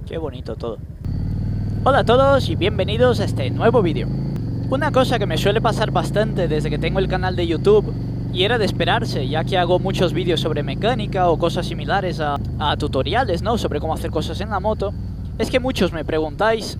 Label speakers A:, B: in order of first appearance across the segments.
A: Qué bonito todo. Hola a todos y bienvenidos a este nuevo vídeo. Una cosa que me suele pasar bastante desde que tengo el canal de YouTube, y era de esperarse, ya que hago muchos vídeos sobre mecánica o cosas similares a tutoriales, ¿no? Sobre cómo hacer cosas en la moto, es que muchos me preguntáis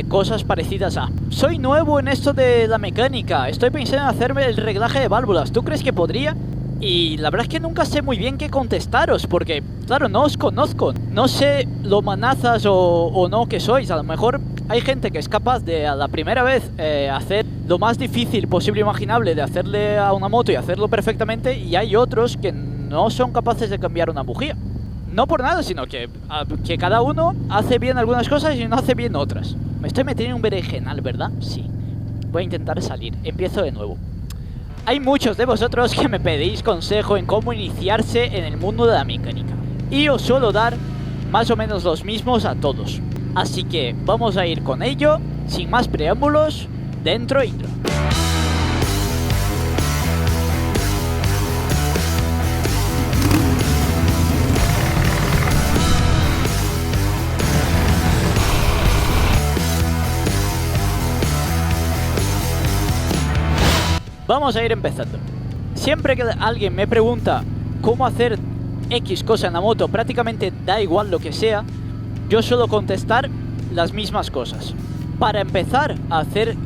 A: cosas parecidas a: soy nuevo en esto de la mecánica, estoy pensando en hacerme el reglaje de válvulas, ¿tú crees que podría? Y la verdad es que nunca sé muy bien qué contestaros, porque, claro, no os conozco. No sé lo manazas o no que sois. A lo mejor hay gente que es capaz de a la primera vez hacer lo más difícil posible imaginable de hacerle a una moto y hacerlo perfectamente, y hay otros que no son capaces de cambiar una bujía. No por nada, sino que cada uno hace bien algunas cosas y no hace bien otras. Me estoy metiendo en un berenjenal, ¿verdad? Sí. Voy a intentar salir. Empiezo de nuevo. Hay muchos de vosotros que me pedís consejo en cómo iniciarse en el mundo de la mecánica, y os suelo dar más o menos los mismos a todos. Así que vamos a ir con ello, sin más preámbulos, dentro intro. Vamos a ir empezando. Siempre que alguien me pregunta cómo hacer X cosa en la moto, prácticamente da igual lo que sea, yo suelo contestar las mismas cosas. Para empezar a hacer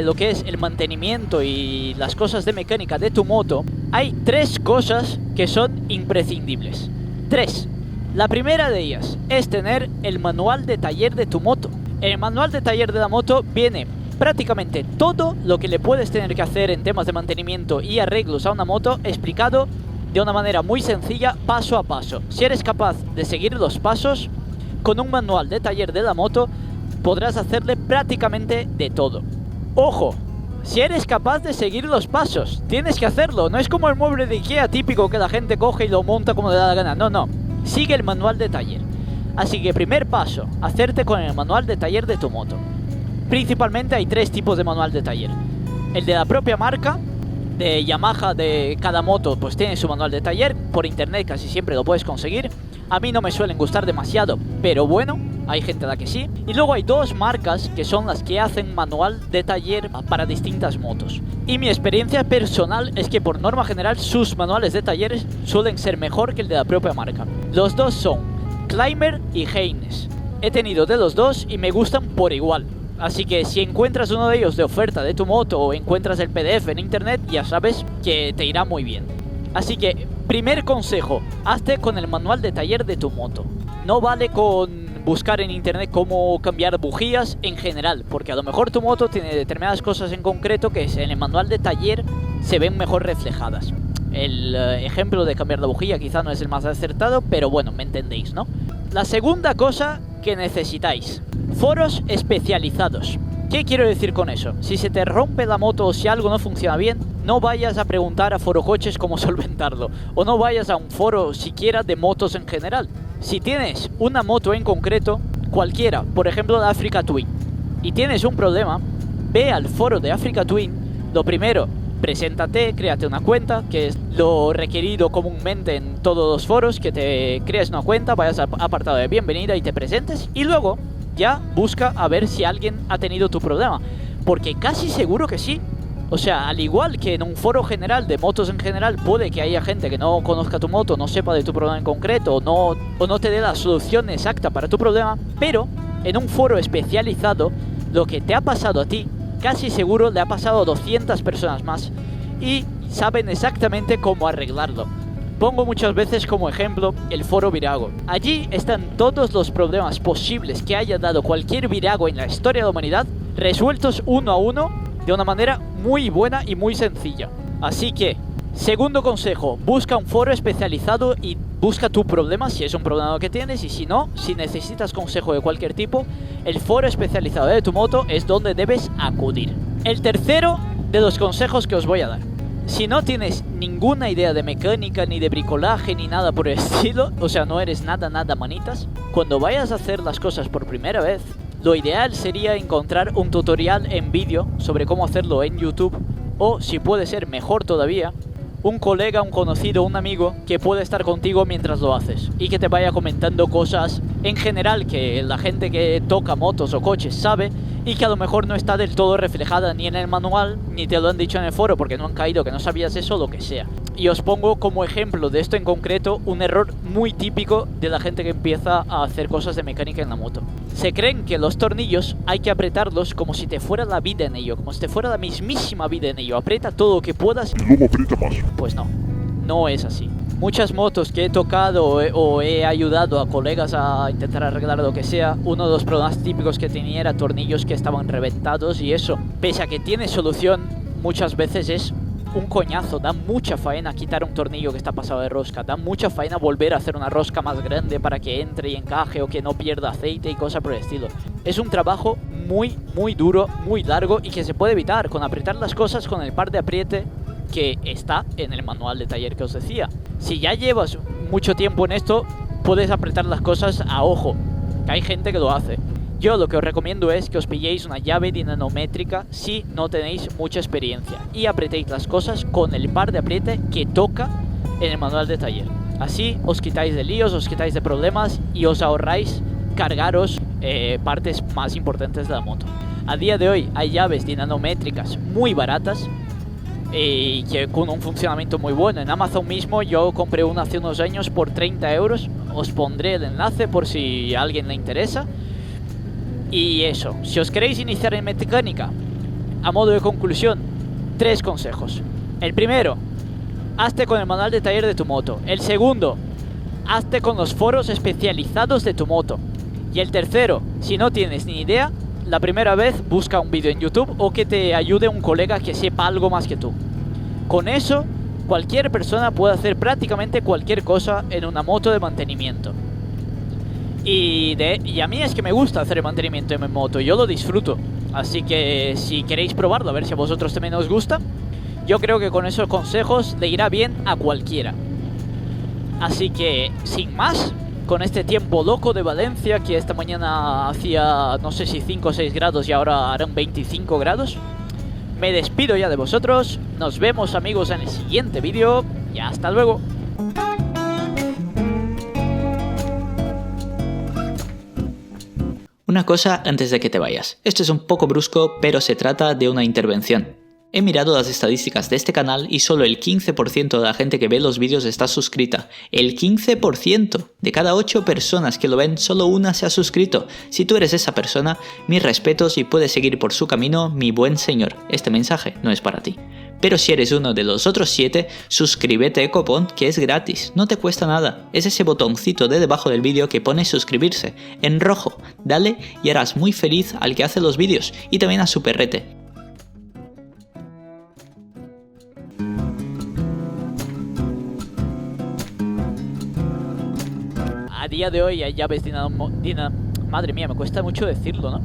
A: lo que es el mantenimiento y las cosas de mecánica de tu moto, hay tres cosas que son imprescindibles. Tres. La primera de ellas es tener el manual de taller de tu moto. En el manual de taller de la moto viene prácticamente todo lo que le puedes tener que hacer en temas de mantenimiento y arreglos a una moto, explicado de una manera muy sencilla, paso a paso. Si eres capaz de seguir los pasos, con un manual de taller de la moto podrás hacerle prácticamente de todo. ¡Ojo! Si eres capaz de seguir los pasos, tienes que hacerlo. No es como el mueble de Ikea típico que la gente coge y lo monta como le da la gana. No, no. Sigue el manual de taller. Así que primer paso, hacerte con el manual de taller de tu moto. Principalmente hay tres tipos de manual de taller. El de la propia marca, de Yamaha, de cada moto, pues tiene su manual de taller. Por internet casi siempre lo puedes conseguir. A mí no me suelen gustar demasiado, pero bueno, hay gente a la que sí. Y luego hay dos marcas que son las que hacen manual de taller para distintas motos. Y mi experiencia personal es que por norma general sus manuales de talleres suelen ser mejor que el de la propia marca. Los dos son Climber y Haynes. He tenido de los dos y me gustan por igual. Así que si encuentras uno de ellos de oferta de tu moto o encuentras el PDF en internet, ya sabes que te irá muy bien. Así que, primer consejo, hazte con el manual de taller de tu moto. No vale con buscar en internet cómo cambiar bujías en general, porque a lo mejor tu moto tiene determinadas cosas en concreto que en el manual de taller se ven mejor reflejadas. El ejemplo de cambiar la bujía quizá no es el más acertado, pero bueno, me entendéis, ¿no? La segunda cosa que necesitáis: foros especializados. ¿Qué quiero decir con eso? Si se te rompe la moto o si algo no funciona bien, no vayas a preguntar a Foro Coches cómo solventarlo, o no vayas a un foro siquiera de motos en general. Si tienes una moto en concreto, cualquiera, por ejemplo la Africa Twin, y tienes un problema, ve al foro de Africa Twin. Lo primero, preséntate, créate una cuenta, que es lo requerido comúnmente en todos los foros, que te crees una cuenta, vayas al apartado de bienvenida y te presentes, y luego ya busca a ver si alguien ha tenido tu problema, porque casi seguro que sí. O sea, al igual que en un foro general de motos en general puede que haya gente que no conozca tu moto, no sepa de tu problema en concreto, o no te dé la solución exacta para tu problema, pero en un foro especializado, lo que te ha pasado a ti, casi seguro le ha pasado a 200 personas más, y saben exactamente cómo arreglarlo. Pongo muchas veces como ejemplo el foro Virago. Allí están todos los problemas posibles que haya dado cualquier Virago en la historia de la humanidad, resueltos uno a uno de una manera muy buena y muy sencilla. Así que, segundo consejo, busca un foro especializado y busca tu problema si es un problema que tienes, y si no, si necesitas consejo de cualquier tipo, el foro especializado de tu moto es donde debes acudir. El tercero de los consejos que os voy a dar: si no tienes ninguna idea de mecánica, ni de bricolaje, ni nada por el estilo, o sea, no eres nada manitas, cuando vayas a hacer las cosas por primera vez, lo ideal sería encontrar un tutorial en vídeo sobre cómo hacerlo en YouTube, o si puede ser mejor todavía, un colega, un conocido, un amigo que puede estar contigo mientras lo haces y que te vaya comentando cosas en general que la gente que toca motos o coches sabe y que a lo mejor no está del todo reflejada ni en el manual ni te lo han dicho en el foro porque no han caído, que no sabías eso, lo que sea. Y os pongo como ejemplo de esto en concreto un error muy típico de la gente que empieza a hacer cosas de mecánica en la moto. Se creen que los tornillos hay que apretarlos como si te fuera la vida en ello, como si te fuera la mismísima vida en ello. Aprieta todo lo que puedas
B: y luego aprieta más.
A: Pues no, no es así. Muchas motos que he tocado o he ayudado a colegas a intentar arreglar lo que sea, uno de los problemas típicos que tenía era tornillos que estaban reventados y eso, pese a que tiene solución, muchas veces es un coñazo. Da mucha faena quitar un tornillo que está pasado de rosca, da mucha faena volver a hacer una rosca más grande para que entre y encaje o que no pierda aceite y cosas por el estilo. Es un trabajo muy duro, muy largo y que se puede evitar con apretar las cosas con el par de apriete que está en el manual de taller que os decía. Si ya llevas mucho tiempo en esto, puedes apretar las cosas a ojo, que hay gente que lo hace. Yo lo que os recomiendo es que os pilléis una llave dinamométrica si no tenéis mucha experiencia y apretéis las cosas con el par de apriete que toca en el manual de taller. Así os quitáis de líos, os quitáis de problemas y os ahorráis cargaros partes más importantes de la moto. A día de hoy hay llaves dinamométricas muy baratas y que con un funcionamiento muy bueno. En Amazon mismo yo compré una hace unos años por 30 euros. Os pondré el enlace por si a alguien le interesa. Y eso, si os queréis iniciar en mecánica, a modo de conclusión, 3 consejos. El primero, hazte con el manual de taller de tu moto. El segundo, hazte con los foros especializados de tu moto. Y el tercero, si no tienes ni idea, la primera vez busca un vídeo en YouTube o que te ayude un colega que sepa algo más que tú. Con eso, cualquier persona puede hacer prácticamente cualquier cosa en una moto de mantenimiento. Y a mí es que me gusta hacer el mantenimiento en mi moto, yo lo disfruto. Así que si queréis probarlo, a ver si a vosotros también os gusta, yo creo que con esos consejos le irá bien a cualquiera. Así que, sin más, con este tiempo loco de Valencia, que esta mañana hacía no sé si 5 o 6 grados y ahora harán 25 grados, me despido ya de vosotros. Nos vemos, amigos, en el siguiente vídeo y hasta luego.
C: Una cosa antes de que te vayas. Esto es un poco brusco, pero se trata de una intervención. He mirado las estadísticas de este canal y solo el 15% de la gente que ve los vídeos está suscrita. El 15%. De cada 8 personas que lo ven, solo una se ha suscrito. Si tú eres esa persona, mis respetos y puedes seguir por su camino, mi buen señor. Este mensaje no es para ti. Pero si eres uno de los otros 7, suscríbete Ecopont, que es gratis, no te cuesta nada. Es ese botoncito de debajo del vídeo que pone suscribirse, en rojo. Dale y harás muy feliz al que hace los vídeos y también a su perrete.
A: A día de hoy hay llaves madre mía, me cuesta mucho decirlo, ¿no?